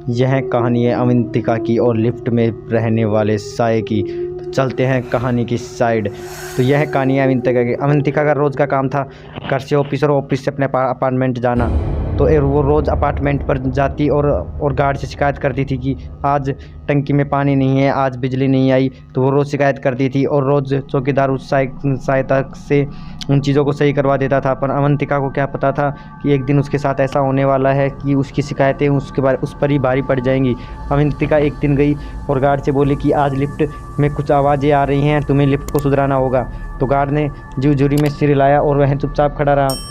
यह कहानी है अवंतिका की और लिफ्ट में रहने वाले साये की। तो चलते हैं कहानी की साइड। तो यह कहानी है अवंतिका की। अवंतिका का रोज़ का काम था घर से ऑफिस और ऑफिस से अपने अपार्टमेंट जाना। तो वो रोज़ अपार्टमेंट पर जाती और गार्ड से शिकायत करती थी कि आज टंकी में पानी नहीं है, आज बिजली नहीं आई। तो वो रोज़ शिकायत करती थी और रोज़ चौकीदार उस सहायता से उन चीज़ों को सही करवा देता था। पर अवंतिका को क्या पता था कि एक दिन उसके साथ ऐसा होने वाला है कि उसकी शिकायतें उस पर ही भारी पड़ जाएंगी। अवंतिका एक दिन गई और गार्ड से बोली कि आज लिफ्ट में कुछ आवाज़ें आ रही हैं, तुम्हें लिफ्ट को सुधराना होगा। तो गार्ड ने जीव-झुरी में सिर हिलाया और वह चुपचाप खड़ा रहा।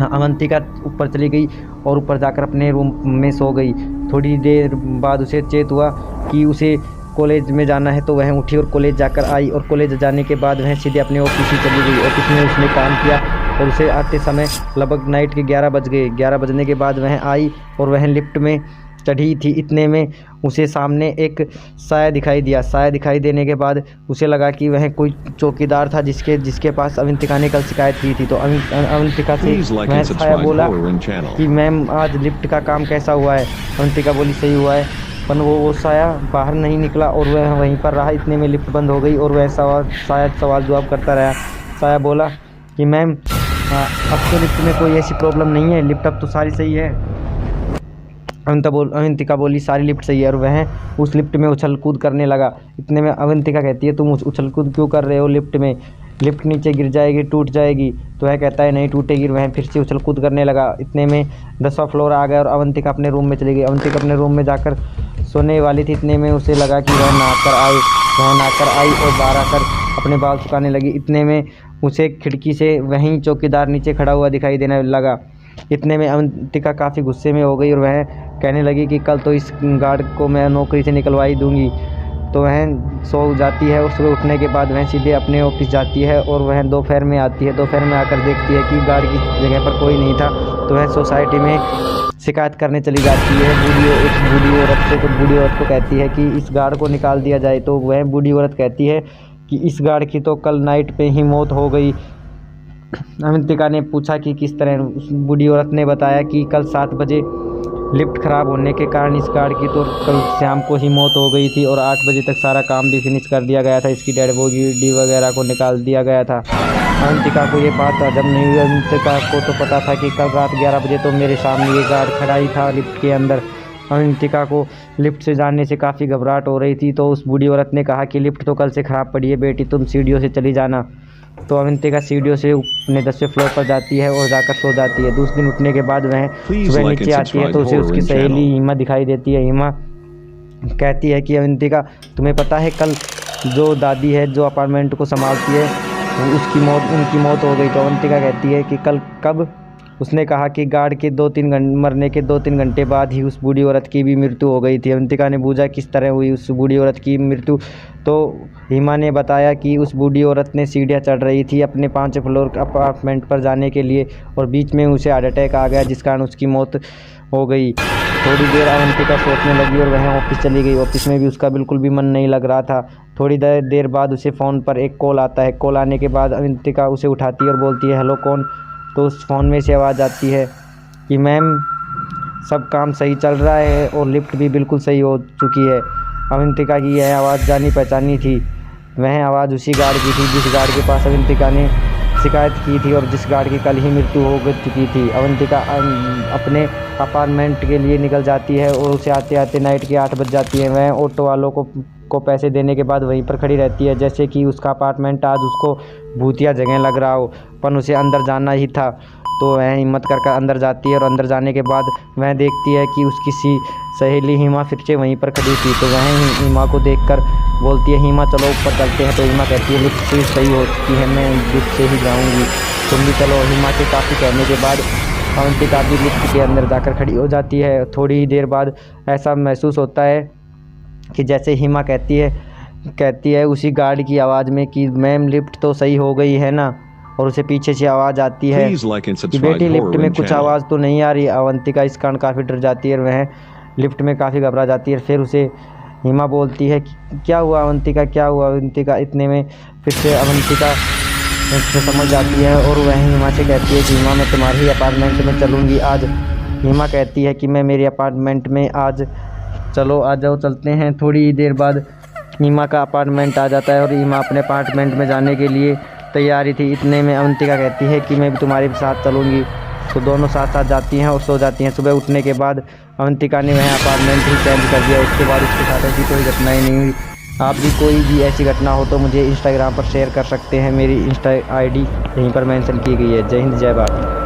अवंतिका ऊपर चली गई और ऊपर जाकर अपने रूम में सो गई। थोड़ी देर बाद उसे चेत हुआ कि उसे कॉलेज में जाना है। तो वह उठी और कॉलेज जाकर आई और कॉलेज जाने के बाद वह सीधे अपने ऑफिस ही चली गई। ऑफिस में उसने काम किया और उसे आते समय लगभग नाइट के 11 बज गए। 11 बजने के बाद वह आई और वह लिफ्ट में चढ़ी थी। इतने में उसे सामने एक साया दिखाई दिया। साया दिखाई देने के बाद उसे लगा कि वह कोई चौकीदार था जिसके पास अवंतिका ने कल शिकायत की थी। तो अवंतिका से वह साया बोला कि मैम आज लिफ्ट का काम कैसा हुआ है। अवंतिका बोली सही हुआ है। पर वो साया बाहर नहीं निकला और वह वहीं पर रहा। इतने में लिफ्ट बंद हो गई और वह साया सवाल जवाब करता रहा। साया बोला कि मैम अब तो लिफ्ट में कोई ऐसी प्रॉब्लम नहीं है, लिफ्ट अब तो सारी सही है। अवंतिका बोली सारी लिफ्ट सही है और वह उस लिफ्ट में उछल कूद करने लगा। इतने में अवंतिका कहती है तुम उछल कूद क्यों कर रहे हो लिफ्ट में, लिफ्ट नीचे गिर जाएगी, टूट जाएगी। तो वह कहता है नहीं टूटेगी। वह फिर से उछल कूद करने लगा। इतने में 10वां फ्लोर आ गया और अवंतिका अपने रूम में चली गई। अवंतिका अपने रूम में जाकर सोने वाली थी। इतने में उसे लगा कि वह नहाकर आई और बाहर आकर अपने बाल सुखाने लगी। इतने में उसे खिड़की से वहीं चौकीदार नीचे खड़ा हुआ दिखाई देने लगा। इतने में अवंतिका काफ़ी गुस्से में हो गई और वह कहने लगी कि कल तो इस गार्ड को मैं नौकरी से निकलवा ही दूंगी। तो वह सो जाती है और सुबह उठने के बाद वह सीधे अपने ऑफिस जाती है और वह दोपहर में आती है। दोपहर में आकर देखती है कि गार्ड की जगह पर कोई नहीं था। तो वह सोसाइटी में शिकायत करने चली जाती है। बूढ़ी औरत को कहती है कि इस गार्ड को निकाल दिया जाए। तो वह बूढ़ी औरत कहती है कि इस गार्ड की तो कल नाइट पे ही मौत हो गई। अवंतिका ने पूछा कि किस तरह। उस बूढ़ी औरत ने बताया कि कल 7 बजे लिफ्ट ख़राब होने के कारण इस गार्ड की तो कल शाम को ही मौत हो गई थी और 8 बजे तक सारा काम भी फिनिश कर दिया गया था। इसकी डेड बॉडी वगैरह को निकाल दिया गया था। अवंतिका को ये बात हजम नहीं हुई। अवंतिका को तो पता था कि कल रात 11 बजे तो मेरे सामने ये गार्ड खड़ा ही था लिफ्ट के अंदर। अवंतिका को लिफ्ट से जाने से काफ़ी घबराहट हो रही थी। तो उस बूढ़ी औरत ने कहा कि लिफ्ट तो कल से ख़राब पड़ी है बेटी, तुम सीढ़ियों से चली जाना। तो अवंतिका सीढ़ियों से अपने 10वें फ्लोर पर जाती है और जाकर सो जाती है। दूसरे दिन उठने के बाद वह सुबह नीचे आती है तो उसे उसकी सहेली हिमा दिखाई देती है। हिमा कहती है कि अवंतिका तुम्हें पता है कल जो दादी है जो अपार्टमेंट को संभालती है उनकी मौत हो गई। तो अवंतिका कहती है कि कल कब। उसने कहा कि गार्ड के मरने के 2-3 घंटे बाद ही उस बूढ़ी औरत की भी मृत्यु हो गई थी। अवंतिका ने पूछा किस तरह हुई उस बूढ़ी औरत की मृत्यु। तो हिमा ने बताया कि उस बूढ़ी औरत ने सीढ़ियाँ चढ़ रही थी अपने 5वें फ्लोर अपार्टमेंट पर जाने के लिए और बीच में उसे हार्ट अटैक आ गया जिस कारण उसकी मौत हो गई। थोड़ी देर अवंतिका सोचने लगी और वह ऑफिस चली गई। ऑफिस में भी उसका बिल्कुल भी मन नहीं लग रहा था। थोड़ी देर बाद उसे फ़ोन पर एक कॉल आता है। कॉल आने के बाद अवंतिका उसे उठाती है और बोलती है हेलो कौन। तो उस फ़ोन में से आवाज़ आती है कि मैम सब काम सही चल रहा है और लिफ्ट भी बिल्कुल सही हो चुकी है। अवंतिका की यह आवाज़ जानी पहचानी थी। वह आवाज़ उसी गार्ड की थी जिस गार्ड के पास अवंतिका ने शिकायत की थी और जिस गार्ड की कल ही मृत्यु हो चुकी थी। अवंतिका अपने अपार्टमेंट के लिए निकल जाती है और उसे आते आते नाइट के 8 बज जाती है। वह ऑटो वालों को पैसे देने के बाद वहीं पर खड़ी रहती है जैसे कि उसका अपार्टमेंट आज उसको भूतिया जगह लग रहा हो, पर उसे अंदर जाना ही था। तो वह हिम्मत कर अंदर जाती है और अंदर जाने के बाद वह देखती है कि उसकी सहेली हिमा फिर से वहीं पर खड़ी थी। तो वह हिमा को देखकर बोलती है हिमा चलो ऊपर चलते हैं। तो हिमा कहती है लिफ्ट से सही हो चुकी है, मैं लिफ्ट से ही जाऊँगी, तुम भी चलो। हिमा के काफ़ी कहने के बाद अवंतिका भी लिफ्ट के अंदर जाकर खड़ी हो जाती है। थोड़ी ही देर बाद ऐसा महसूस होता है कि जैसे हिमा कहती है उसी गार्ड की आवाज़ में कि मैम लिफ्ट तो सही हो गई है ना। और उसे पीछे से आवाज़ आती है कि बेटी लिफ्ट में कुछ आवाज़ तो नहीं आ रही। अवंतिका इस कारण काफ़ी डर जाती है और वह लिफ्ट में काफ़ी घबरा जाती है। फिर उसे हिमा बोलती है कि क्या हुआ अवंतिका, क्या हुआ अवंतिका। इतने में फिर से अवंतिका समझ जाती है और वह हिमा से कहती है कि हिमा मैं तुम्हारे ही अपार्टमेंट में चलूँगी आज। हिमा कहती है कि मैं मेरे अपार्टमेंट में आज, चलो आ जाओ चलते हैं। थोड़ी देर बाद हिमा का अपार्टमेंट आ जाता है और हिमा अपने अपार्टमेंट में जाने के लिए तैयारी थी। इतने में अवंतिका कहती है कि मैं भी तुम्हारे साथ चलूँगी। तो दोनों साथ साथ जाती हैं और सो जाती हैं। सुबह उठने के बाद अवंतिका ने वह अपार्टमेंट ही चेंज कर दिया। उसके बाद उसके साथ ऐसी कोई घटना ही नहीं हुई। आप भी कोई भी ऐसी घटना हो तो मुझे इंस्टाग्राम पर शेयर कर सकते हैं। मेरी इंस्टा आईडी यहीं पर मेंशन की गई है। जय हिंद, जय भारत।